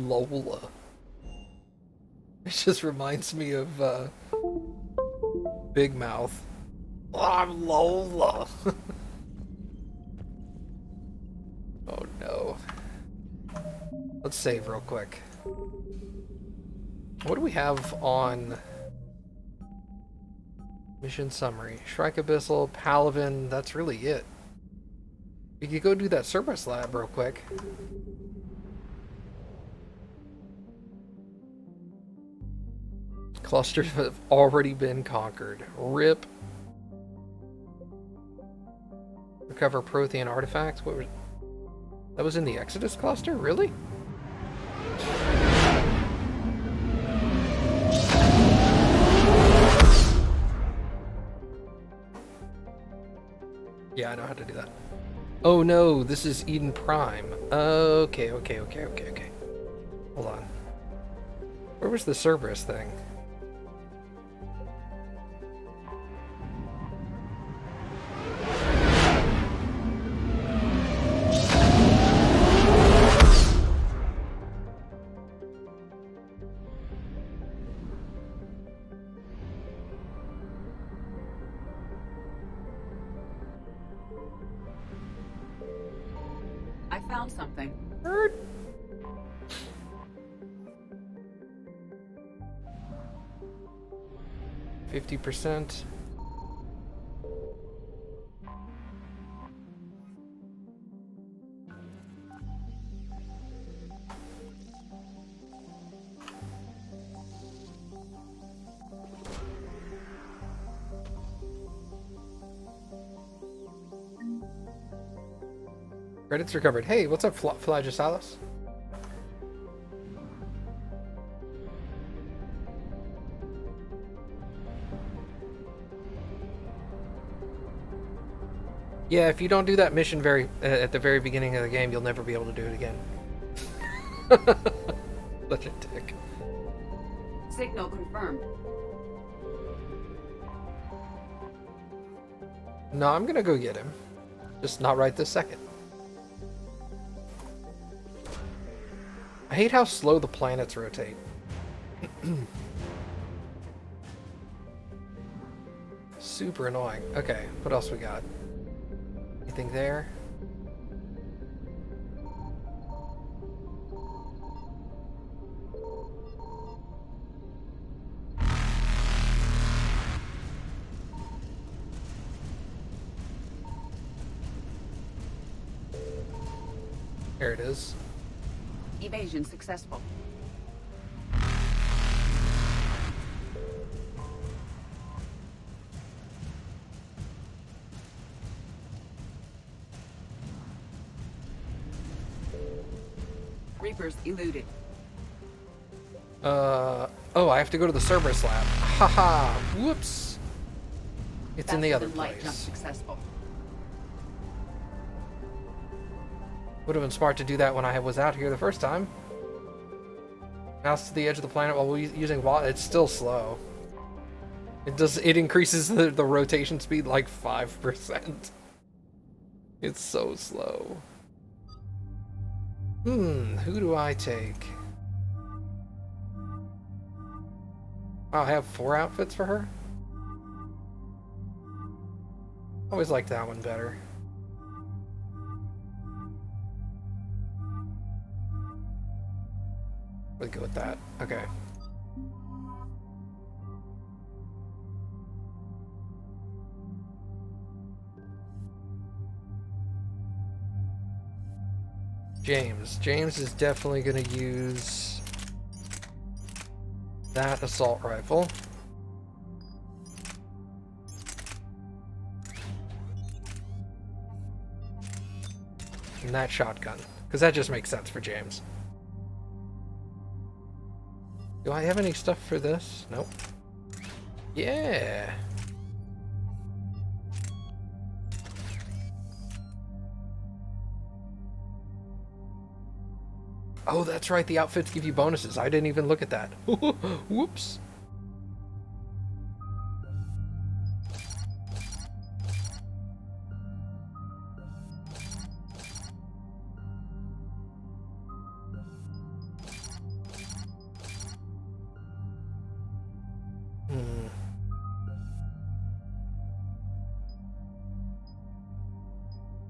Lola. It just reminds me of Big Mouth. Oh, I'm Lola. Oh no. Let's save real quick. What do we have on mission summary? Shrike Abyssal, Palavin, that's really it. We could go do that Cerberus lab real quick. Clusters have already been conquered. RIP. Recover Prothean artifacts. What was that? Was in the Exodus cluster? Really? Yeah, I know how to do that. Oh no, this is Eden Prime. Okay. Hold on. Where was the Cerberus thing? I found something. 50%. Credits recovered. Hey, what's up, Flagisaurus? Yeah, if you don't do that mission at the very beginning of the game, you'll never be able to do it again. Such a dick. Signal confirmed. No, I'm gonna go get him. Just not right this second. I hate how slow the planets rotate. Super annoying. Okay, what else we got? Anything there? There it is. Evasion successful. Reapers eluded. Oh, I have to go to the Cerberus lab. Haha, whoops. It's in the other Light jump place. successful. Would have been smart to do that when I was out here the first time. Mouse to the edge of the planet while using water. It's still slow. It increases the rotation speed like 5%. It's so slow. Who do I take? Oh, I have 4 outfits for her? Always liked that one better. We'll go with that. Okay. James. James is definitely going to use that assault rifle. And that shotgun. Because that just makes sense for James. Do I have any stuff for this? Nope. Yeah. Oh, that's right. The outfits give you bonuses. I didn't even look at that. Whoops.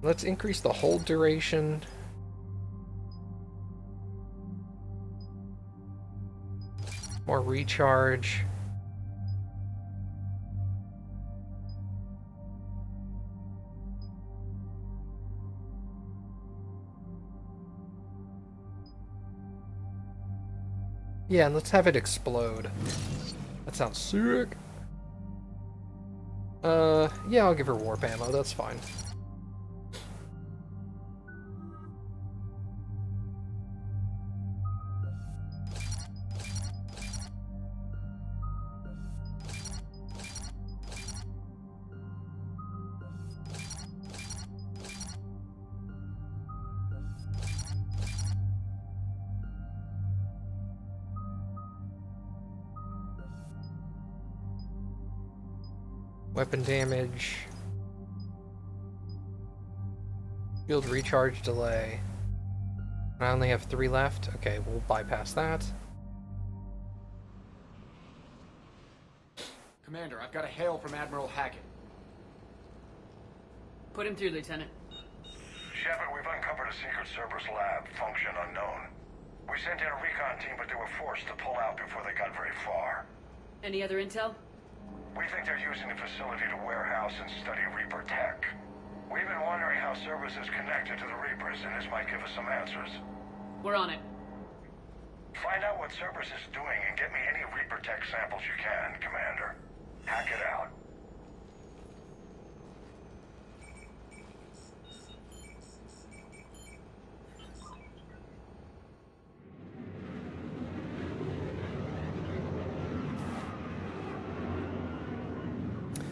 Let's increase the hold duration. More recharge. Yeah, and let's have it explode. That sounds sick. Yeah, I'll give her warp ammo, that's fine. Weapon damage. Field recharge delay. I only have 3 left. Okay, we'll bypass that. Commander, I've got a hail from Admiral Hackett. Put him through, Lieutenant. Shepard, we've uncovered a secret Cerberus lab, function unknown. We sent in a recon team, but they were forced to pull out before they got very far. Any other intel? We think they're using the facility to warehouse and study Reaper tech. We've been wondering how Cerberus is connected to the Reapers, and this might give us some answers. We're on it. Find out what Cerberus is doing and get me any Reaper tech samples you can, Commander. Hack it out.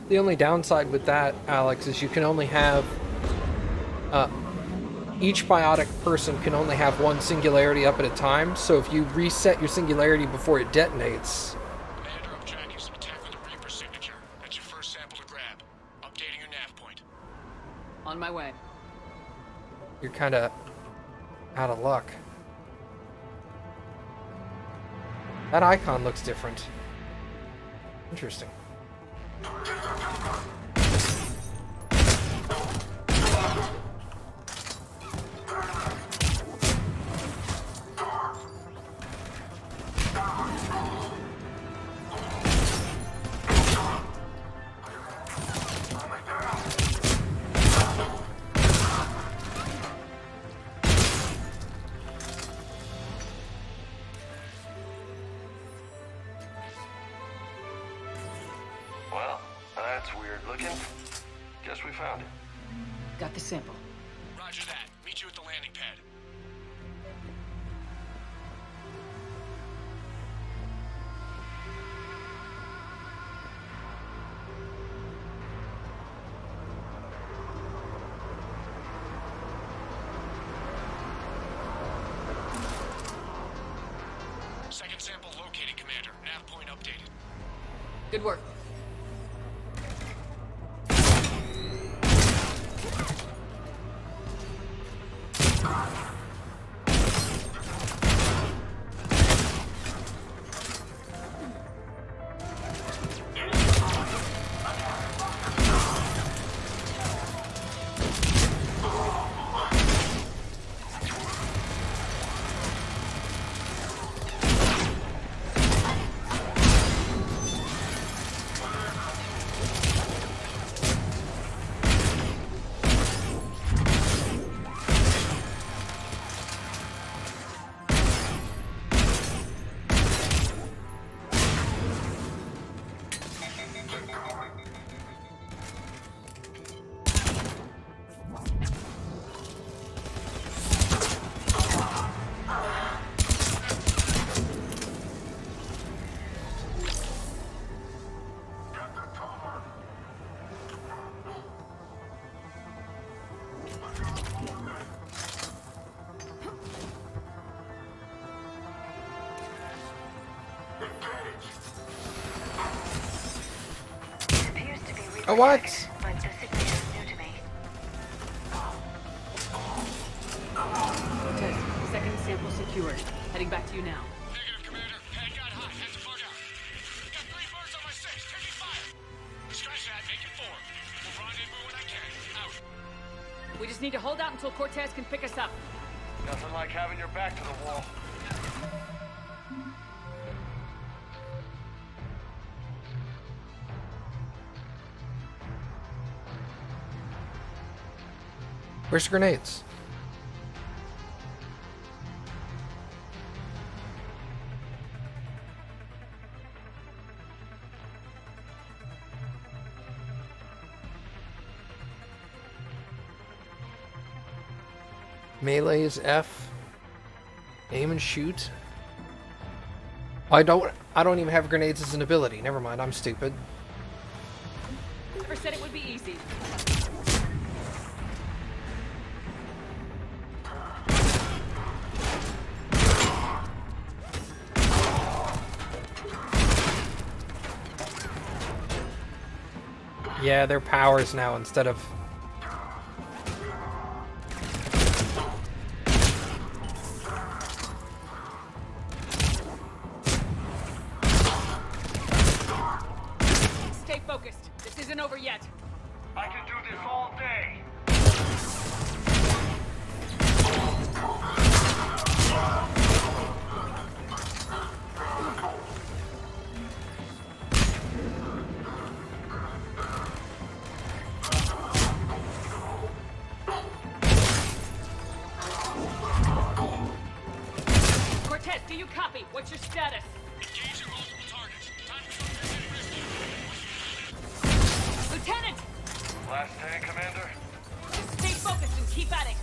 The only downside with that, Alex, is you can only have... each biotic person can only have one singularity up at a time, so if you reset your singularity before it detonates... Commander, I'm tracking some attack with a Reaper signature. That's your first sample to grab. Updating your nav point. On my way. You're kind of out of luck. That icon looks different. Interesting. Well, that's weird looking. Guess we found it. Got the sample. Roger that. Meet you at the landing pad. Second sample located, Commander. Nav point updated. Good work. Oh, what? But the signature's new to me. Test. Second sample secured. Heading back to you now. Negative, Commander. Pad got hot. Had to bug out. Got 3 birds on my 6. Taking fire. Scratch that. Make it 4. We'll rendezvous when I can. Out. We just just need to hold out until Cortez can pick us up. Nothing like having your back to the wall. Where's the grenades? Melee is F. Aim and shoot. I don't even have grenades as an ability. Never mind, I'm stupid. Never said it would be easy. Yeah, they're powers now instead of... Stay focused. This isn't over yet. I can do this all day. Cortez, do you copy? What's your status? Engaging multiple targets. Time to start getting risky. Lieutenant! Last stand, Commander. Just stay focused and keep at it.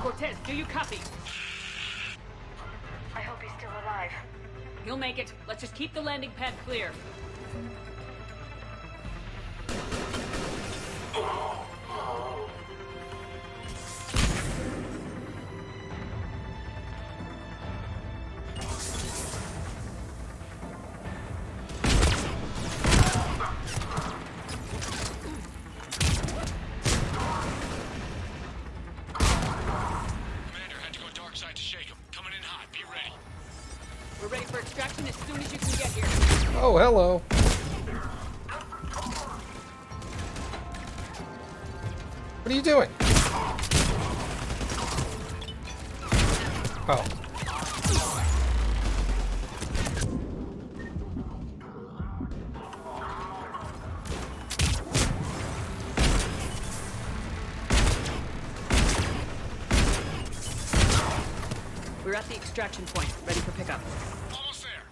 Cortez, do you copy? I hope he's still alive. He'll make it. Let's just keep the landing pad clear. Commander had to go dark side to shake him. Coming in hot. Be ready. We're ready for extraction as soon as you can get here. Oh, hello. What are you doing? Oh. We're at the extraction point, ready for pickup. Almost there.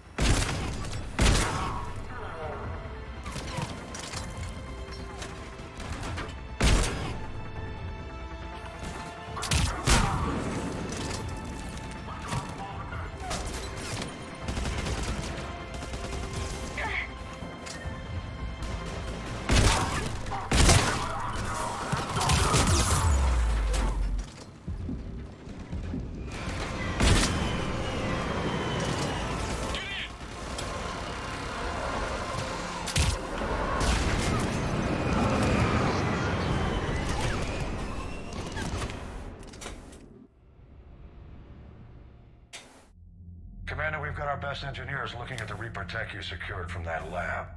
Commander, we've got our best engineers looking at the Reaper tech you secured from that lab.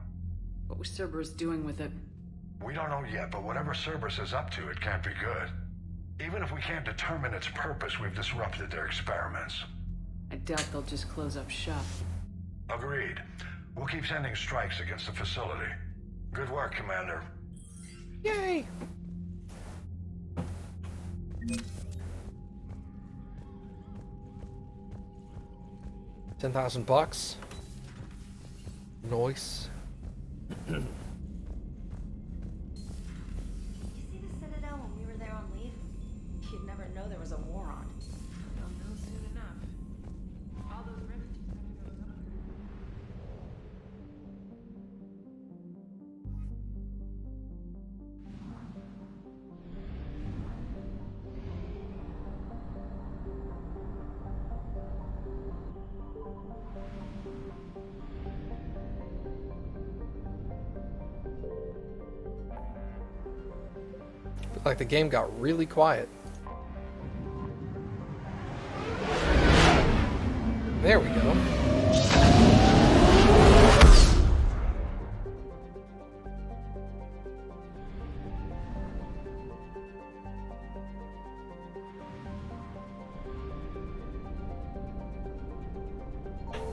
What was Cerberus doing with it? We don't know yet, but whatever Cerberus is up to, it can't be good. Even if we can't determine its purpose, we've disrupted their experiments. I doubt they'll just close up shop. Agreed. We'll keep sending strikes against the facility. Good work, Commander. Yay! $10,000. Nice. Did you see the Citadel when we were there on leave? You'd never know there was a war on. They'll know soon enough. All those rivets you cut to go up. Like the game got really quiet. There we go.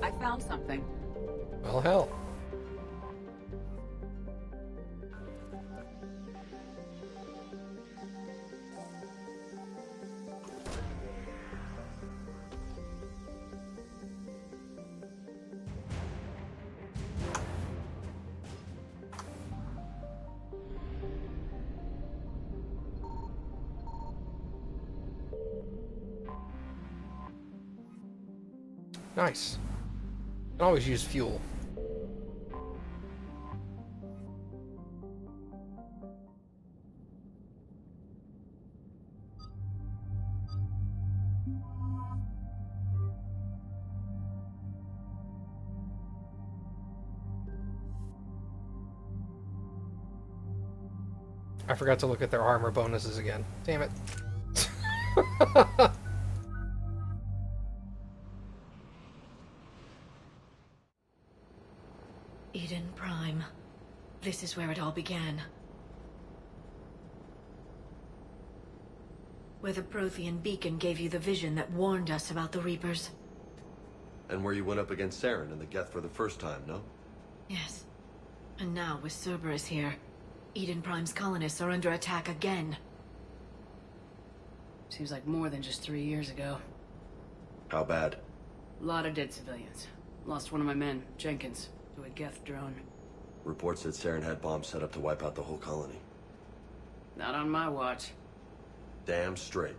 I found something. Well, hell. Nice. Can always use fuel. I forgot to look at their armor bonuses again. Damn it. Eden Prime. This is where it all began. Where the Prothean beacon gave you the vision that warned us about the Reapers. And where you went up against Saren and the Geth for the first time, no? Yes. And now, with Cerberus here, Eden Prime's colonists are under attack again. Seems like more than just 3 years ago. How bad? A lot of dead civilians. Lost one of my men, Jenkins, to a Geth drone. Reports said Saren had bombs set up to wipe out the whole colony. Not on my watch. Damn straight.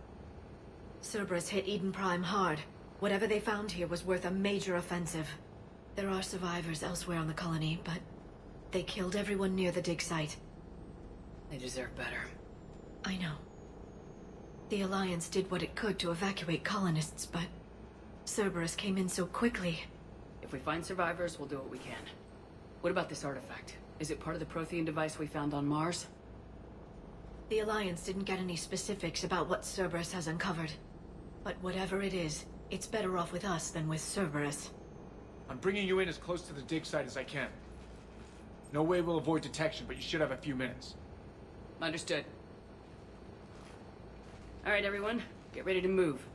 Cerberus hit Eden Prime hard. Whatever they found here was worth a major offensive. There are survivors elsewhere on the colony, but they killed everyone near the dig site. They deserve better. I know. The Alliance did what it could to evacuate colonists, but Cerberus came in so quickly. If we find survivors, we'll do what we can. What about this artifact? Is it part of the Prothean device we found on Mars? The Alliance didn't get any specifics about what Cerberus has uncovered. But whatever it is, it's better off with us than with Cerberus. I'm bringing you in as close to the dig site as I can. No way we'll avoid detection, but you should have a few minutes. Understood. All right, everyone. Get ready to move.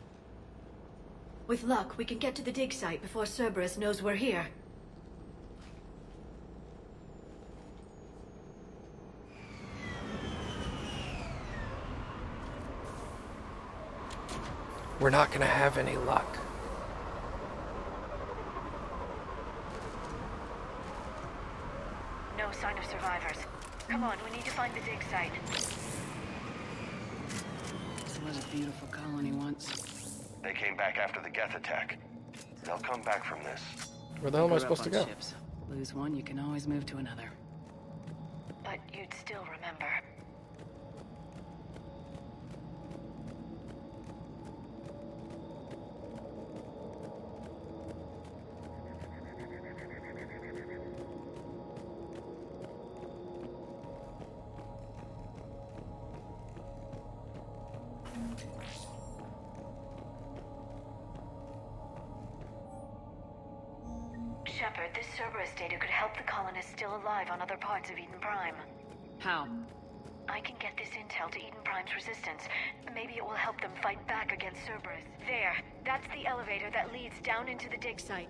With luck, we can get to the dig site before Cerberus knows we're here. We're not gonna have any luck. No sign of survivors. Come on, we need to find the dig site. This was a beautiful colony once. They came back after the Geth attack. They'll come back from this. Where the hell am I Grew up supposed to on go? ships. Lose one, you can always move to another. But you'd still remember. Shepard, this Cerberus data could help the colonists still alive on other parts of Eden Prime. How? I can get this intel to Eden Prime's resistance. Maybe it will help them fight back against Cerberus. There, that's the elevator that leads down into the dig site.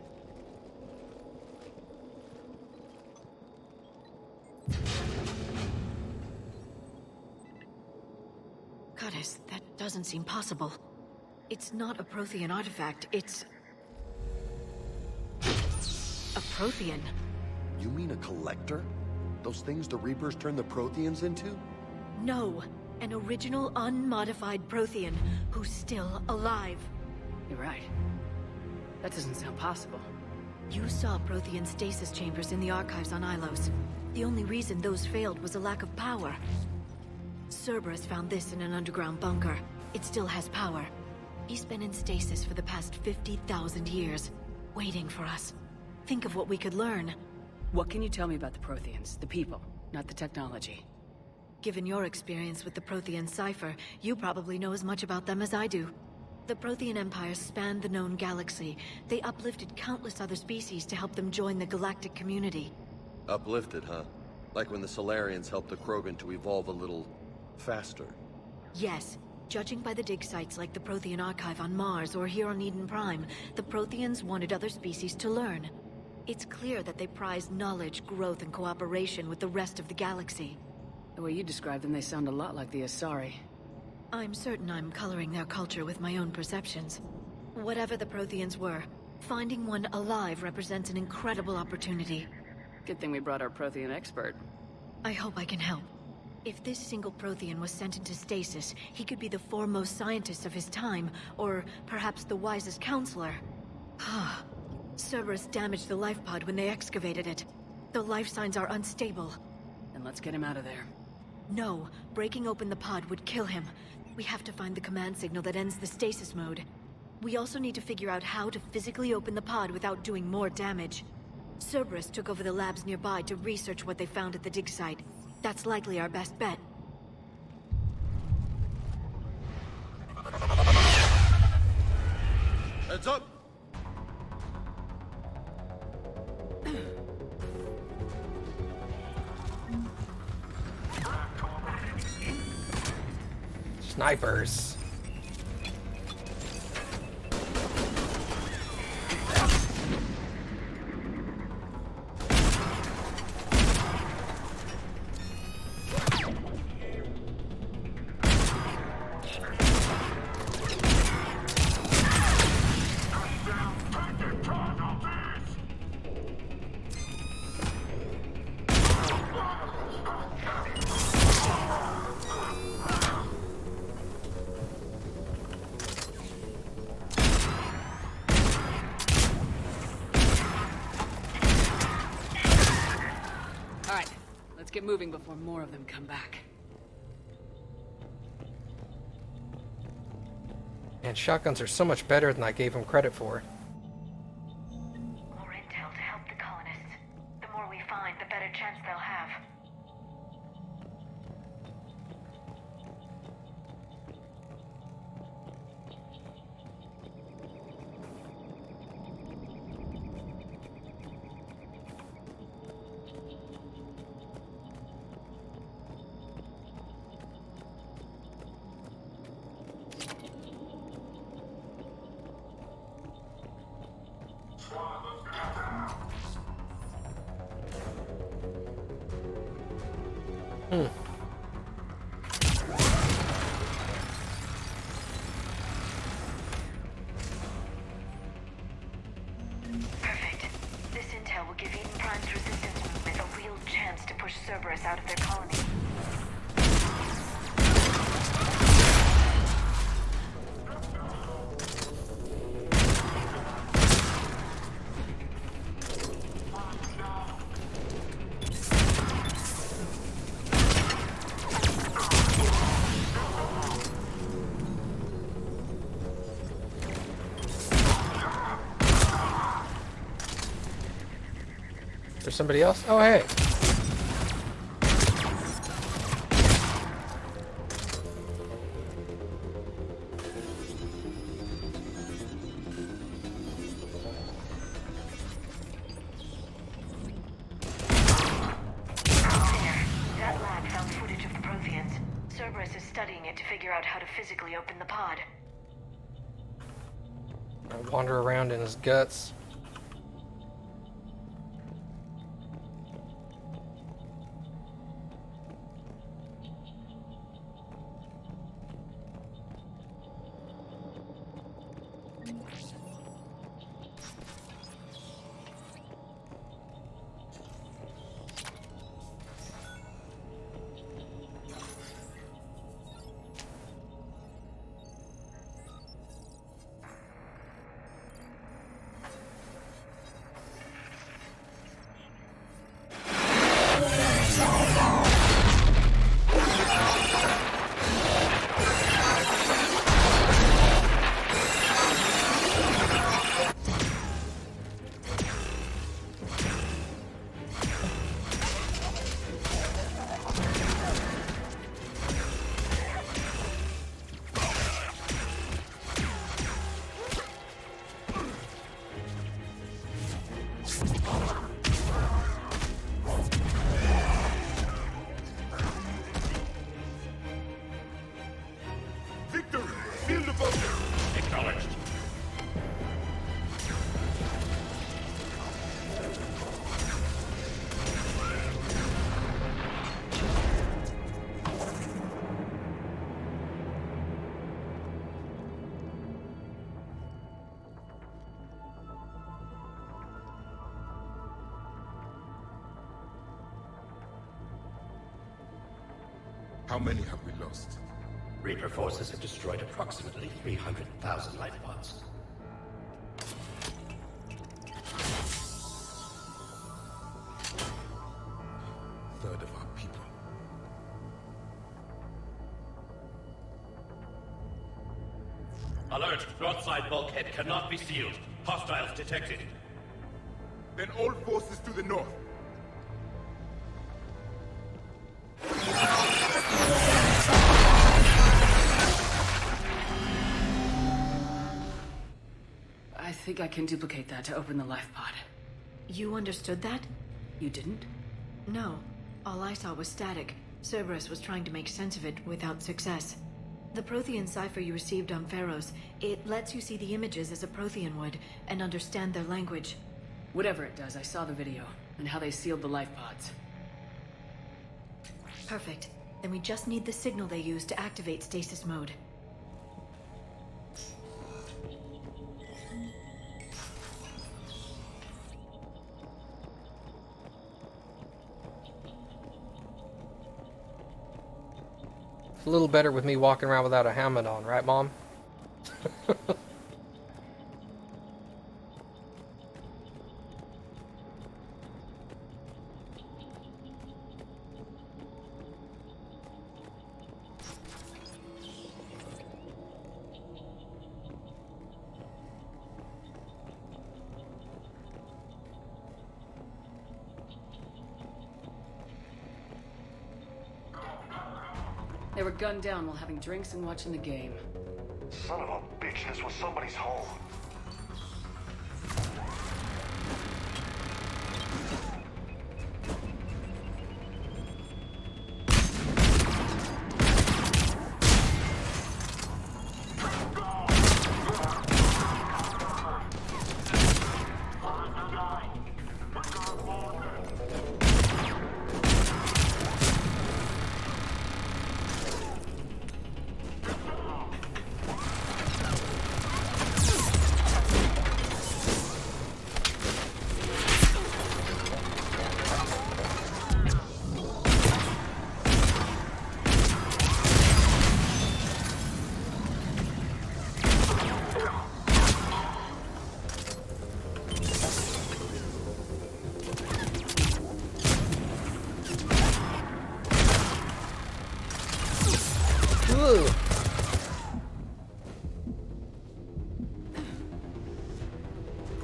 Goddess, that doesn't seem possible. It's not a Prothean artifact, it's a Prothean. You mean a collector? Those things the Reapers turned the Protheans into? No, an original unmodified Prothean who's still alive. You're right. That doesn't sound possible. You saw Prothean stasis chambers in the archives on Ilos. The only reason those failed was a lack of power. Cerberus found this in an underground bunker. It still has power. He's been in stasis for the past 50,000 years, waiting for us. Think of what we could learn. What can you tell me about the Protheans? The people, not the technology. Given your experience with the Prothean cipher, you probably know as much about them as I do. The Prothean Empire spanned the known galaxy. They uplifted countless other species to help them join the galactic community. Uplifted, huh? Like when the Solarians helped the Krogan to evolve a little faster. Yes. Judging by the dig sites like the Prothean Archive on Mars or here on Eden Prime, the Protheans wanted other species to learn. It's clear that they prize knowledge, growth, and cooperation with the rest of the galaxy. The way you describe them, they sound a lot like the Asari. I'm certain I'm coloring their culture with my own perceptions. Whatever the Protheans were, finding one alive represents an incredible opportunity. Good thing we brought our Prothean expert. I hope I can help. If this single Prothean was sent into stasis, he could be the foremost scientist of his time, or perhaps the wisest counselor. Cerberus damaged the life pod when they excavated it. The life signs are unstable. Then let's get him out of there. No, breaking open the pod would kill him. We have to find the command signal that ends the stasis mode. We also need to figure out how to physically open the pod without doing more damage. Cerberus took over the labs nearby to research what they found at the dig site. That's likely our best bet. Heads up! Snipers. Alright, let's get moving before more of them come back. And shotguns are so much better than I gave them credit for. More intel to help the colonists. The more we find, the better chance they'll have. Perfect. This intel will give Eden Prime's resistance movement a real chance to push Cerberus out of their colony. There's somebody else? Oh, hey. That lab found footage of the Protheans. Cerberus is studying it to figure out how to physically open the pod. I wander around in his guts. Victory! Seal the bunker! Acknowledged. How many have we lost? Reaper forces have destroyed approximately 300,000 life pods. Third of our people. Alert! Broadside bulkhead cannot be sealed. Hostiles detected. Then all forces to the north. I think I can duplicate that to open the life pod. You understood that? You didn't? No. All I saw was static. Cerberus was trying to make sense of it without success. The Prothean cipher you received on Pharaohs, it lets you see the images as a Prothean would, and understand their language. Whatever it does, I saw the video, and how they sealed the life pods. Perfect. Then we just need the signal they use to activate stasis mode. It's a little better with me walking around without a helmet on, right, Mom? They were gunned down while having drinks and watching the game. Son of a bitch, this was somebody's home.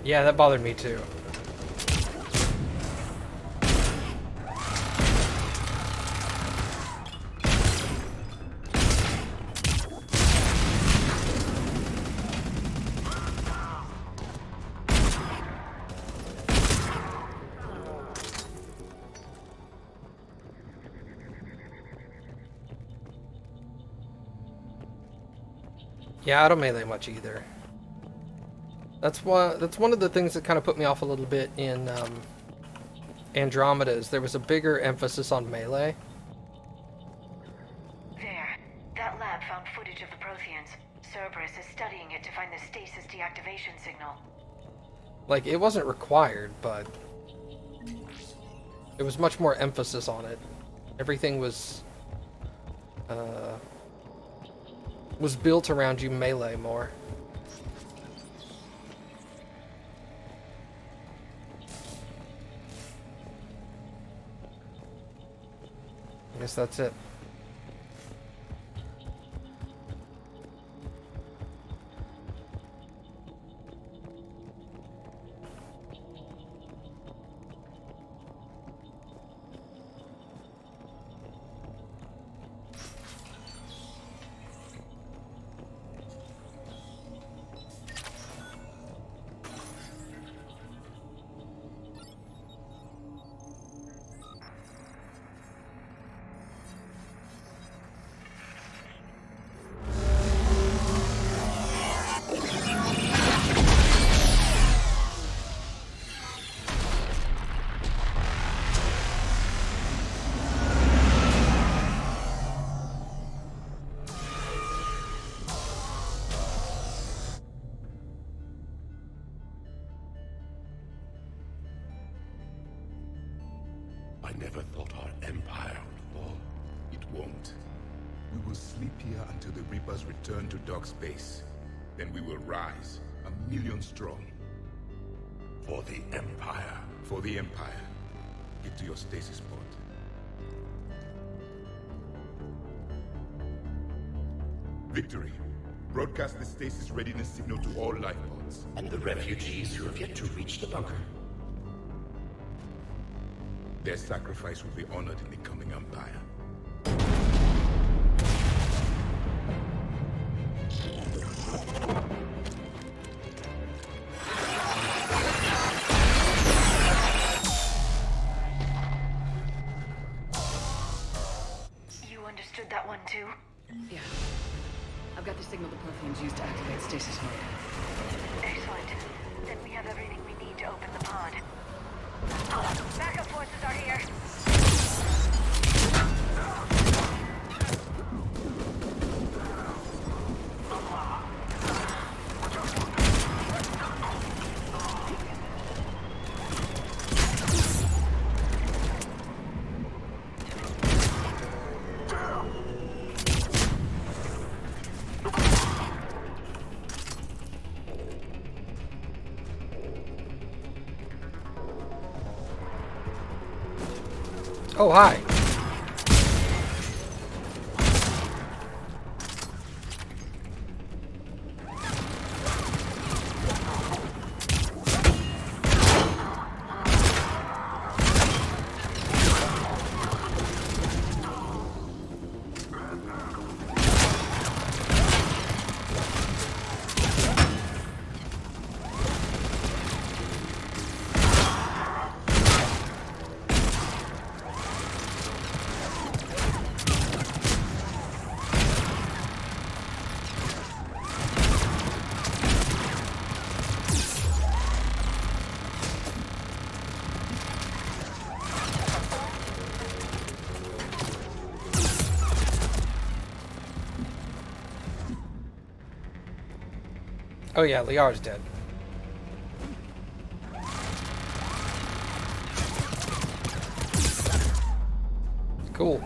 Yeah, that bothered me too. Yeah, I don't melee much either. That's one of the things that kind of put me off a little bit in Andromeda's. There was a bigger emphasis on melee. There. That lab found footage of the Protheans. Cerberus is studying it to find the stasis deactivation signal. Like, it wasn't required, but there was much more emphasis on it. Everything was built around you melee more. I guess that's it. never thought our empire would fall. It won't. We will sleep here until the Reapers return to Doc Space. Then we will rise, 1,000,000 strong. For the Empire. For the Empire. Get to your stasis pod. Victory. Broadcast the stasis readiness signal to all life pods. And the refugees who have yet to reach the bunker. Their sacrifice will be honored in the coming Empire. You understood that one too? Yeah. I've got the signal the Protheans used to activate stasis mode. Excellent. Then we have everything we need to open the pod. Backup forces are here. Oh, hi. Oh yeah, Liar's dead. Cool.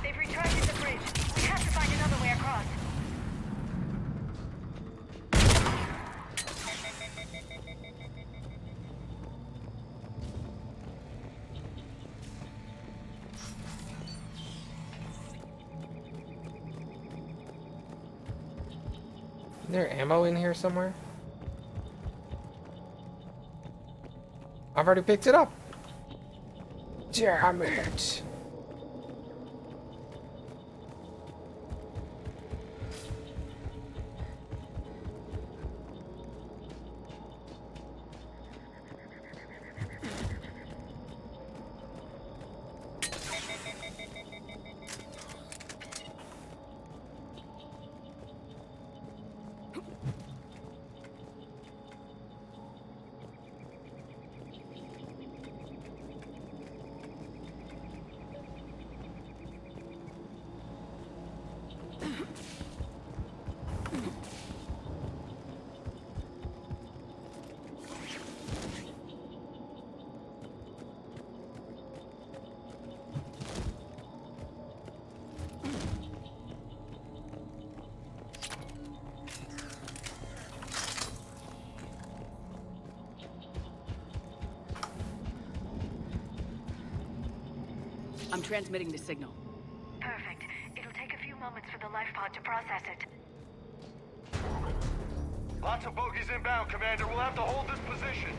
They've retracted the bridge. We have to find another way across. Is there ammo in here somewhere? I've already picked it up. Damn it. I'm transmitting the signal. Perfect. It'll take a few moments for the life pod to process it. Lots of bogies inbound, Commander. We'll have to hold this position.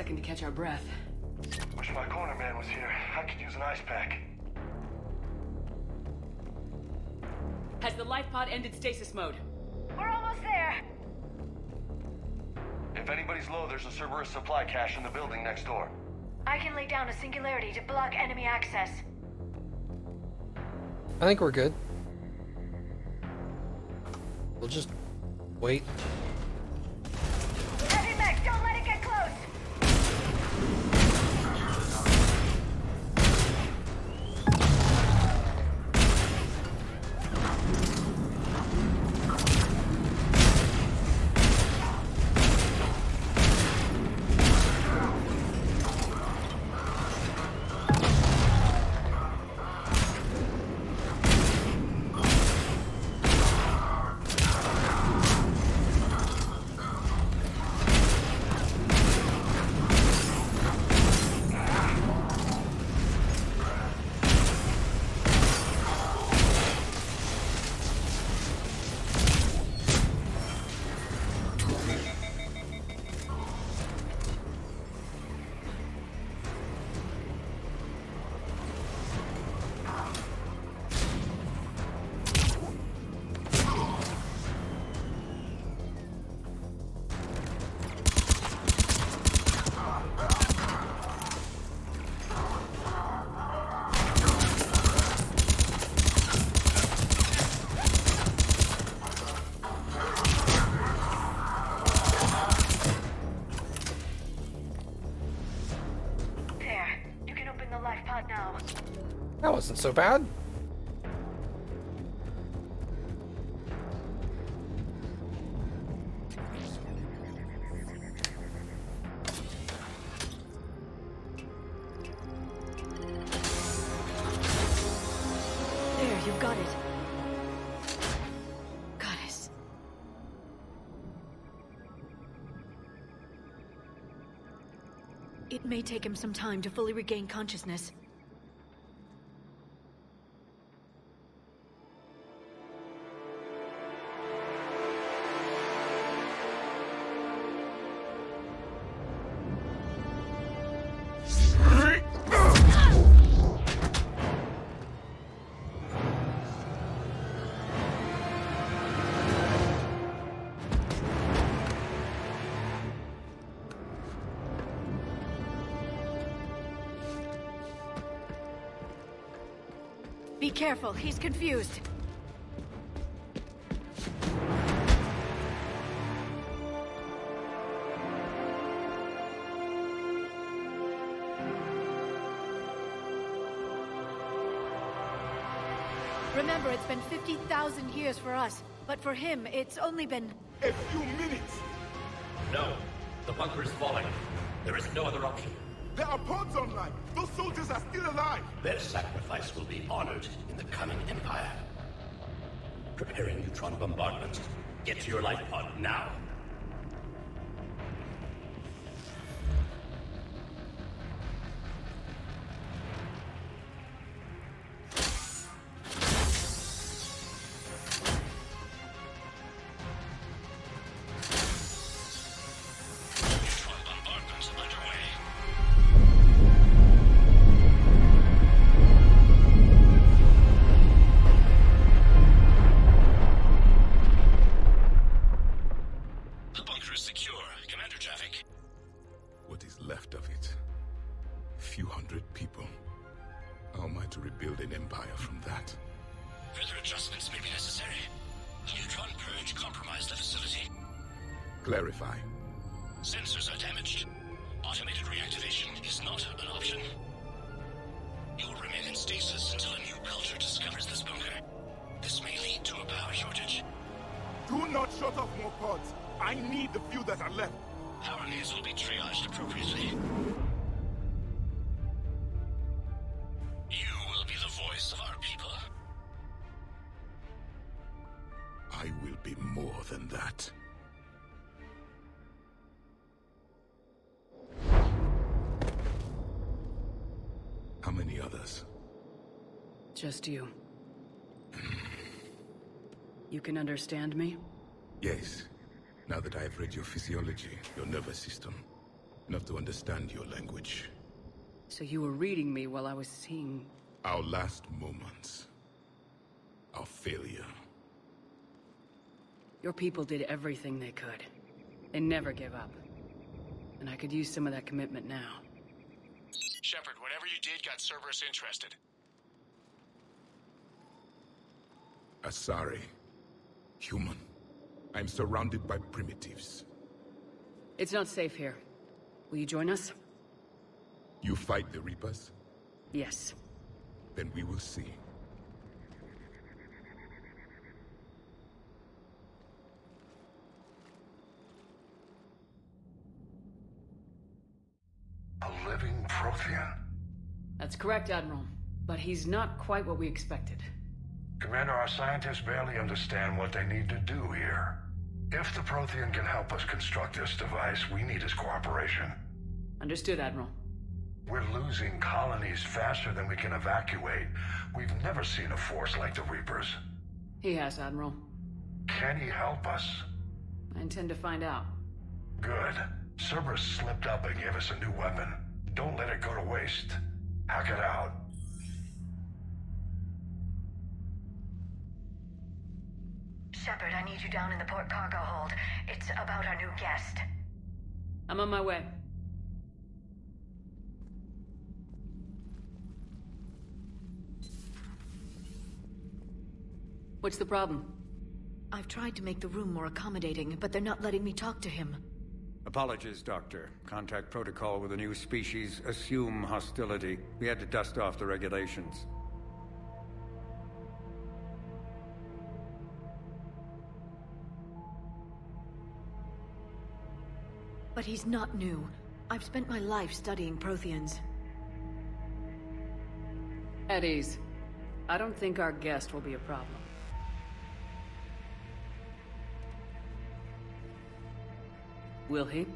second to catch our breath. Wish my corner man was here. I could use an ice pack. Has the life pod ended stasis mode? We're almost there. If anybody's low, there's a Cerberus supply cache in the building next door. I can lay down a singularity to block enemy access. I think we're good. We'll just wait. Heavy mech, don't let it get close! That wasn't so bad. There, you've got it. Goddess. It may take him some time to fully regain consciousness. Be careful, he's confused. Remember, it's been 50,000 years for us, but for him, it's only been... A few minutes! No. The bunker is falling. There is no other option. There are pods online! Those soldiers are still alive! Their sacrifice will be honored in the coming Empire. Preparing neutron bombardment. Get to your life pod now. Clarify. Sensors are damaged. Automated reactivation is not an option. You will remain in stasis until a new culture discovers this bunker. This may lead to a power shortage. Do not shut off more pods. I need the few that are left. Power needs will be triaged appropriately. You will be the voice of our people. I will be more than that. How many others? Just you. You can understand me? Yes. Now that I have read your physiology, your nervous system. Enough to understand your language. So you were reading me while I was seeing... Our last moments. Our failure. Your people did everything they could. They never give up. And I could use some of that commitment now. Shepard, whatever you did got Cerberus interested. Asari. Human. I'm surrounded by primitives. It's not safe here. Will you join us? You fight the Reapers? Yes. Then we will see. A living Prothean? That's correct, Admiral. But he's not quite what we expected. Commander, our scientists barely understand what they need to do here. If the Prothean can help us construct this device, we need his cooperation. Understood, Admiral. We're losing colonies faster than we can evacuate. We've never seen a force like the Reapers. He has, Admiral. Can he help us? I intend to find out. Good. Cerberus slipped up and gave us a new weapon. Don't let it go to waste. Hack it out. Shepard, I need you down in the port cargo hold. It's about our new guest. I'm on my way. What's the problem? I've tried to make the room more accommodating, but they're not letting me talk to him. Apologies, Doctor. Contact protocol with a new species. Assume hostility. We had to dust off the regulations. But he's not new. I've spent my life studying Protheans. At ease. I don't think our guest will be a problem. Will he?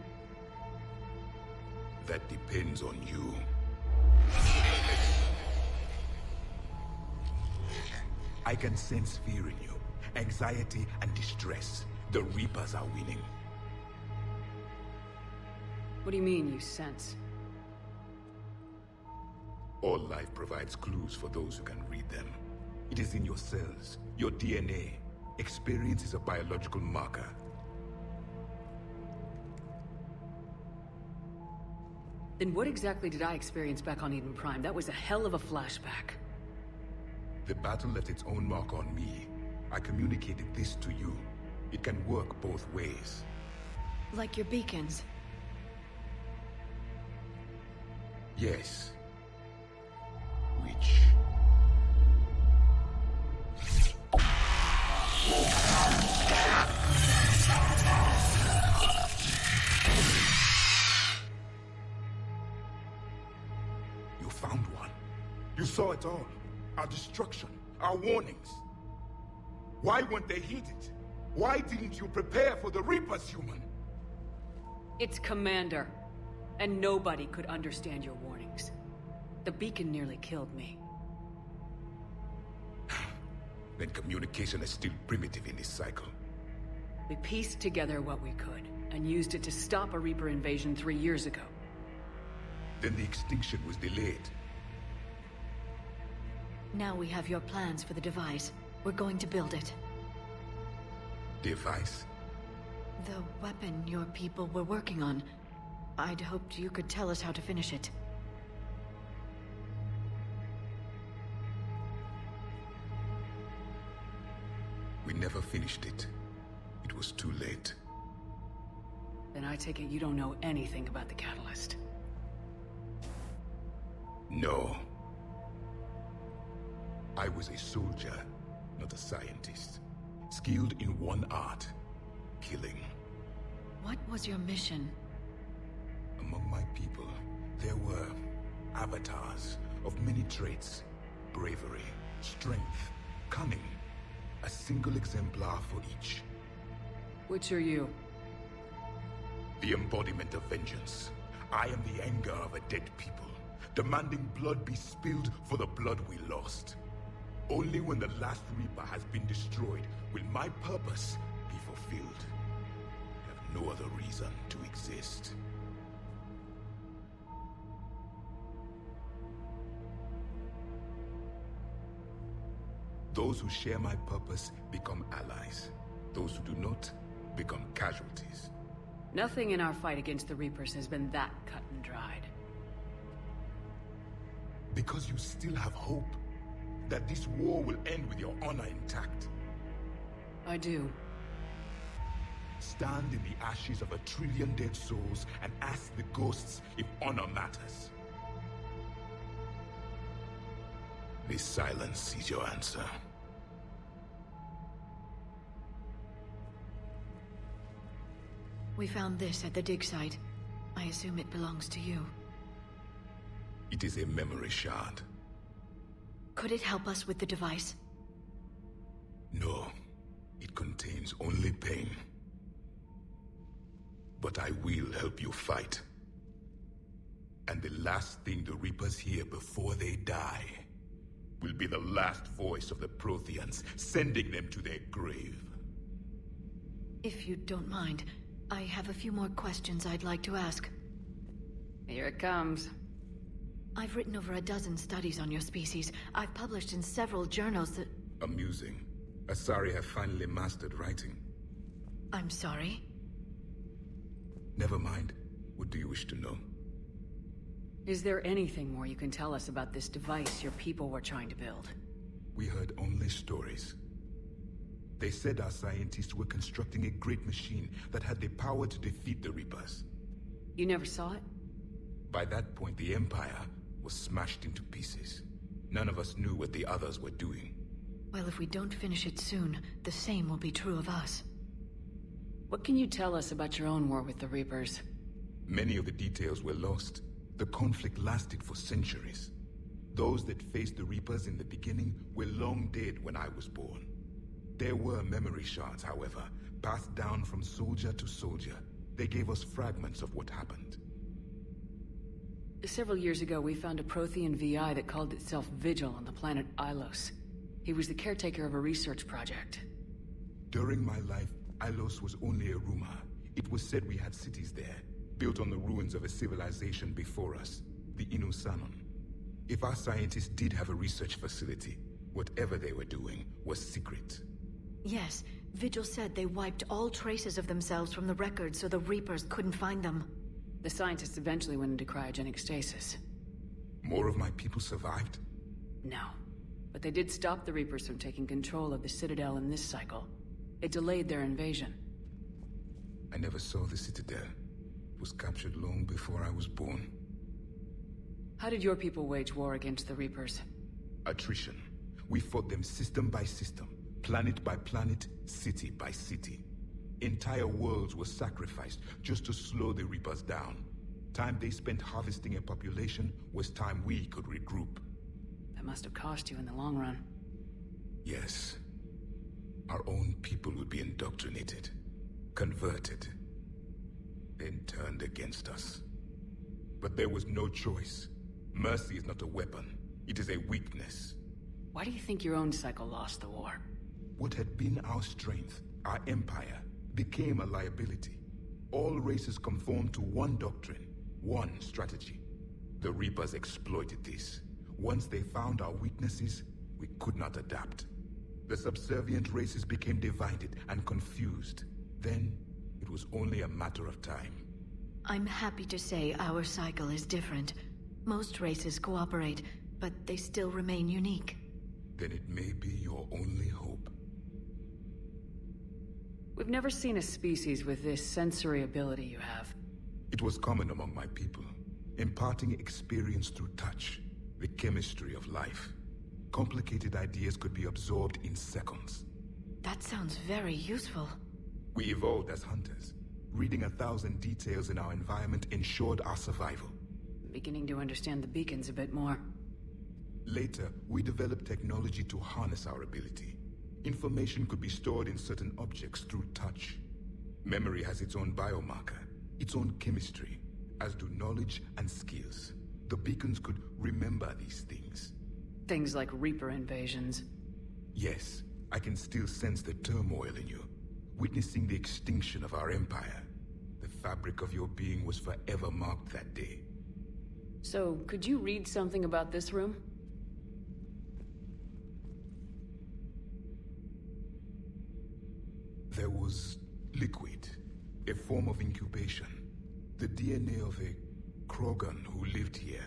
That depends on you. I can sense fear in you. Anxiety and distress. The Reapers are winning. What do you mean, you sense? All life provides clues for those who can read them. It is in your cells, your DNA. Experience is a biological marker. Then what exactly did I experience back on Eden Prime? That was a hell of a flashback. The battle left its own mark on me. I communicated this to you. It can work both ways. Like your beacons. Yes. Which... You found one. You saw it all. Our destruction. Our warnings. Why weren't they heeded? Why didn't you prepare for the Reapers, human? It's Commander. And nobody could understand your warnings. The beacon nearly killed me. Then communication is still primitive in this cycle. We pieced together what we could, and used it to stop a Reaper invasion 3 years ago. Then the extinction was delayed. Now we have your plans for the device. We're going to build it. Device? The weapon your people were working on. I'd hoped you could tell us how to finish it. We never finished it. It was too late. Then I take it you don't know anything about the catalyst. No. I was a soldier, not a scientist. Skilled in one art, killing. What was your mission? Among my people, there were avatars of many traits. Bravery, strength, cunning. A single exemplar for each. Which are you? The embodiment of vengeance. I am the anger of a dead people, demanding blood be spilled for the blood we lost. Only when the last Reaper has been destroyed will my purpose be fulfilled. I have no other reason to exist. Those who share my purpose become allies. Those who do not become casualties. Nothing in our fight against the Reapers has been that cut and dried. Because you still have hope that this war will end with your honor intact. I do. Stand in the ashes of 1 trillion dead souls and ask the ghosts if honor matters. This silence is your answer. We found this at the dig site. I assume it belongs to you. It is a memory shard. Could it help us with the device? No, it contains only pain. But I will help you fight. And the last thing the Reapers hear before they die will be the last voice of the Protheans, sending them to their grave. If you don't mind, I have a few more questions I'd like to ask. Here it comes. I've written over a dozen studies on your species. I've published in several journals that... Amusing. Asari have finally mastered writing. I'm sorry? Never mind. What do you wish to know? Is there anything more you can tell us about this device your people were trying to build? We heard only stories. They said our scientists were constructing a great machine that had the power to defeat the Reapers. You never saw it? By that point, the Empire was smashed into pieces. None of us knew what the others were doing. Well, if we don't finish it soon, the same will be true of us. What can you tell us about your own war with the Reapers? Many of the details were lost. The conflict lasted for centuries. Those that faced the Reapers in the beginning were long dead when I was born. There were memory shards, however, passed down from soldier to soldier. They gave us fragments of what happened. Several years ago, we found a Prothean VI that called itself Vigil on the planet Ilos. He was the caretaker of a research project. During my life, Ilos was only a rumor. It was said we had cities there, built on the ruins of a civilization before us, the Inusanon. If our scientists did have a research facility, whatever they were doing was secret. Yes, Vigil said they wiped all traces of themselves from the records so the Reapers couldn't find them. The scientists eventually went into cryogenic stasis. More of my people survived? No. But they did stop the Reapers from taking control of the Citadel in this cycle. It delayed their invasion. I never saw the Citadel. It was captured long before I was born. How did your people wage war against the Reapers? Attrition. We fought them system by system, planet by planet, city by city. Entire worlds were sacrificed just to slow the Reapers down. Time they spent harvesting a population was time we could regroup. That must have cost you in the long run. Yes. Our own people would be indoctrinated, converted, then turned against us. But there was no choice. Mercy is not a weapon. It is a weakness. Why do you think your own cycle lost the war? What had been our strength, our empire, became a liability. All races conformed to one doctrine, one strategy. The Reapers exploited this. Once they found our weaknesses, we could not adapt. The subservient races became divided and confused. Then, it was only a matter of time. I'm happy to say our cycle is different. Most races cooperate, but they still remain unique. Then it may be your only hope. We've never seen a species with this sensory ability you have. It was common among my people, imparting experience through touch, the chemistry of life. Complicated ideas could be absorbed in seconds. That sounds very useful. We evolved as hunters. Reading 1,000 details in our environment ensured our survival. I'm beginning to understand the beacons a bit more. Later, we developed technology to harness our ability. Information could be stored in certain objects through touch. Memory has its own biomarker, its own chemistry, as do knowledge and skills. The beacons could remember these things. Things like Reaper invasions. Yes, I can still sense the turmoil in you, witnessing the extinction of our empire. The fabric of your being was forever marked that day. So, could you read something about this room? There was liquid, a form of incubation. The DNA of a Krogan who lived here.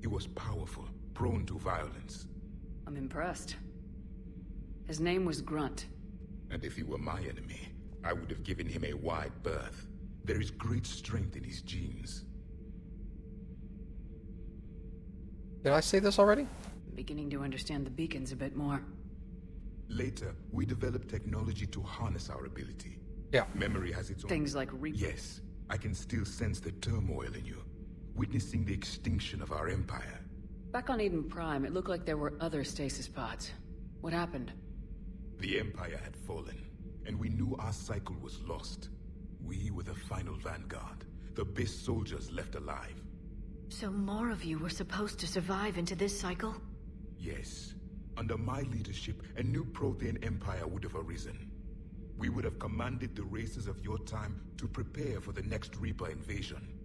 He was powerful, prone to violence. I'm impressed. His name was Grunt. And if he were my enemy, I would have given him a wide berth. There is great strength in his genes. Did I say this already? I'm beginning to understand the beacons a bit more. Later, we developed technology to harness our ability. Yeah. Memory has its own... Things like Reaper. Yes. I can still sense the turmoil in you, witnessing the extinction of our empire. Back on Eden Prime, it looked like there were other stasis pods. What happened? The empire had fallen, and we knew our cycle was lost. We were the final vanguard, the best soldiers left alive. So more of you were supposed to survive into this cycle? Yes. Under my leadership, a new Prothean empire would have arisen. We would have commanded the races of your time to prepare for the next Reaper invasion.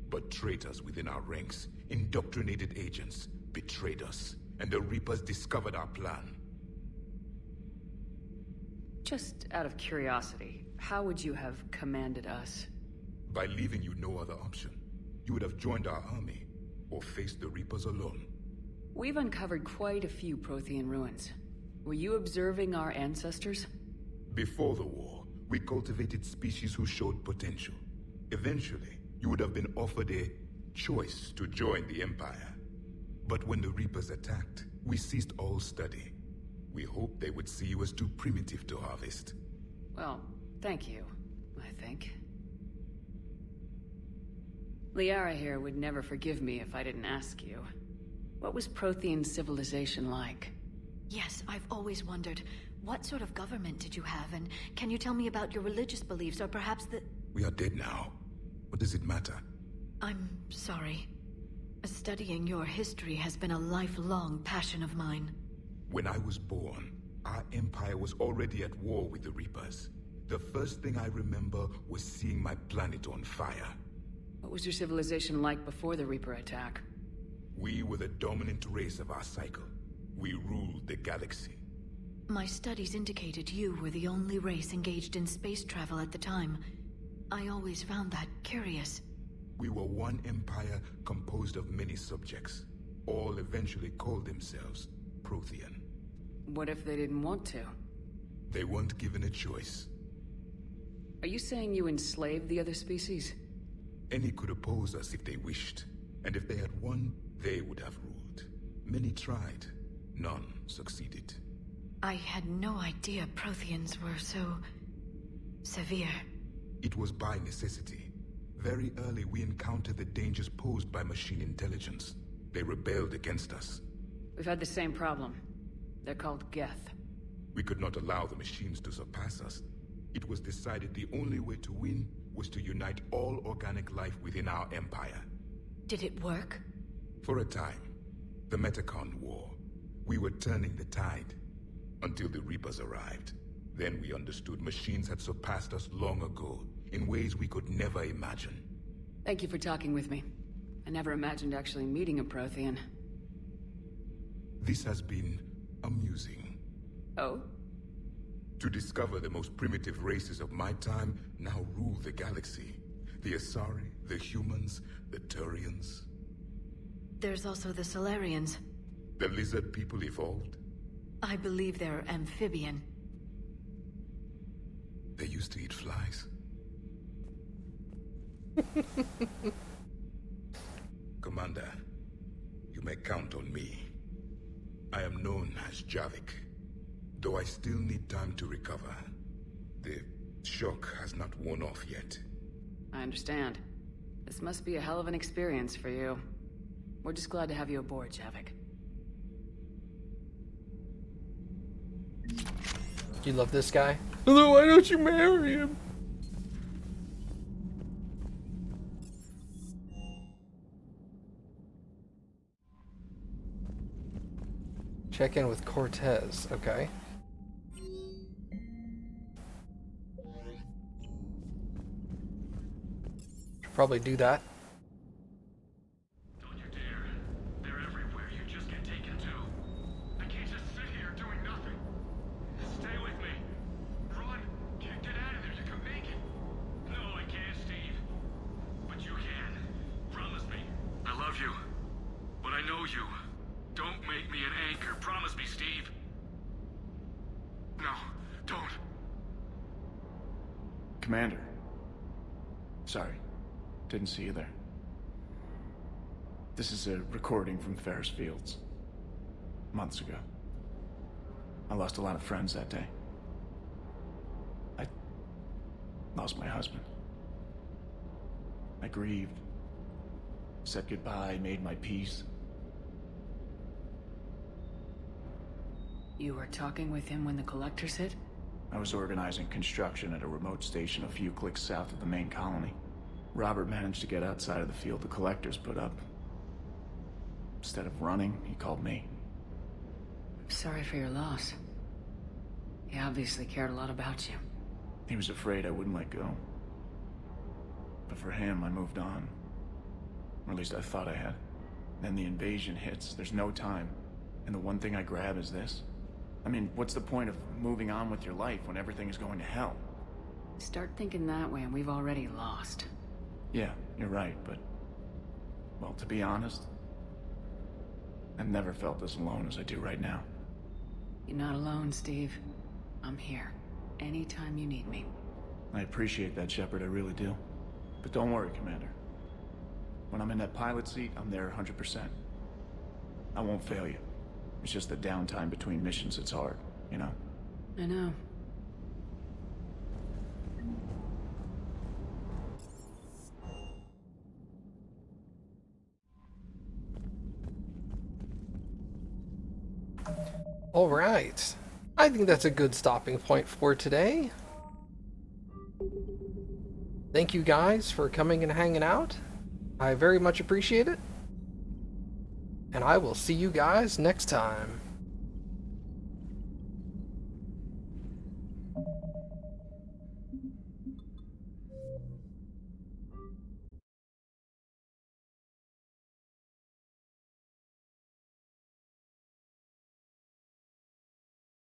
But traitors within our ranks, indoctrinated agents, betrayed us, and the Reapers discovered our plan. Just out of curiosity, how would you have commanded us? By leaving you no other option. You would have joined our army, or faced the Reapers alone. We've uncovered quite a few Prothean ruins. Were you observing our ancestors? Before the war, we cultivated species who showed potential. Eventually, you would have been offered a choice to join the Empire. But when the Reapers attacked, we ceased all study. We hoped they would see you as too primitive to harvest. Well, thank you, I think. Liara here would never forgive me if I didn't ask you. What was Prothean civilization like? Yes, I've always wondered. What sort of government did you have, and can you tell me about your religious beliefs, or perhaps the... We are dead now. What does it matter? I'm sorry. Studying your history has been a lifelong passion of mine. When I was born, our empire was already at war with the Reapers. The first thing I remember was seeing my planet on fire. What was your civilization like before the Reaper attack? We were the dominant race of our cycle. We ruled the galaxy. My studies indicated you were the only race engaged in space travel at the time. I always found that curious. We were one empire composed of many subjects. All eventually called themselves Prothean. What if they didn't want to? They weren't given a choice. Are you saying you enslaved the other species? Any could oppose us if they wished. And if they had won, they would have ruled. Many tried. None succeeded. I had no idea Protheans were so... severe. It was by necessity. Very early we encountered the dangers posed by machine intelligence. They rebelled against us. We've had the same problem. They're called Geth. We could not allow the machines to surpass us. It was decided the only way to win was to unite all organic life within our empire. Did it work? For a time. The Metacon War. We were turning the tide. Until the Reapers arrived. Then we understood machines had surpassed us long ago, in ways we could never imagine. Thank you for talking with me. I never imagined actually meeting a Prothean. This has been amusing. Oh? To discover the most primitive races of my time now rule the galaxy. The Asari, the humans, the Turians. There's also the Solarians. The lizard people evolved? I believe they're amphibian. They used to eat flies. Commander, you may count on me. I am known as Javik, though I still need time to recover. The shock has not worn off yet. I understand. This must be a hell of an experience for you. We're just glad to have you aboard, Javik. You love this guy? Why don't you marry him? Check in with Cortez. Okay. Should probably do that. Don't you dare. They're everywhere. You just get taken too. I can't just sit here doing nothing. Stay with me. Run. Get Commander. Sorry. Didn't see you there. This is a recording from Ferris Fields. Months ago. I lost a lot of friends that day. I lost my husband. I grieved. Said goodbye, made my peace. You were talking with him when the collectors hit? I was organizing construction at a remote station a few clicks south of the main colony. Robert managed to get outside of the field the collectors put up. Instead of running, he called me. Sorry for your loss. He obviously cared a lot about you. He was afraid I wouldn't let go. But for him, I moved on. Or at least I thought I had. Then the invasion hits, there's no time. And the one thing I grab is this. I mean, what's the point of moving on with your life when everything is going to hell? Start thinking that way and we've already lost. Yeah, you're right, but... well, to be honest, I've never felt as alone as I do right now. You're not alone, Steve. I'm here. Anytime you need me. I appreciate that, Shepard, I really do. But don't worry, Commander. When I'm in that pilot seat, I'm there 100%. I won't fail you. It's just the downtime between missions that's hard, you know? I know. All right. I think that's a good stopping point for today. Thank you guys for coming and hanging out. I very much appreciate it. And I will see you guys next time.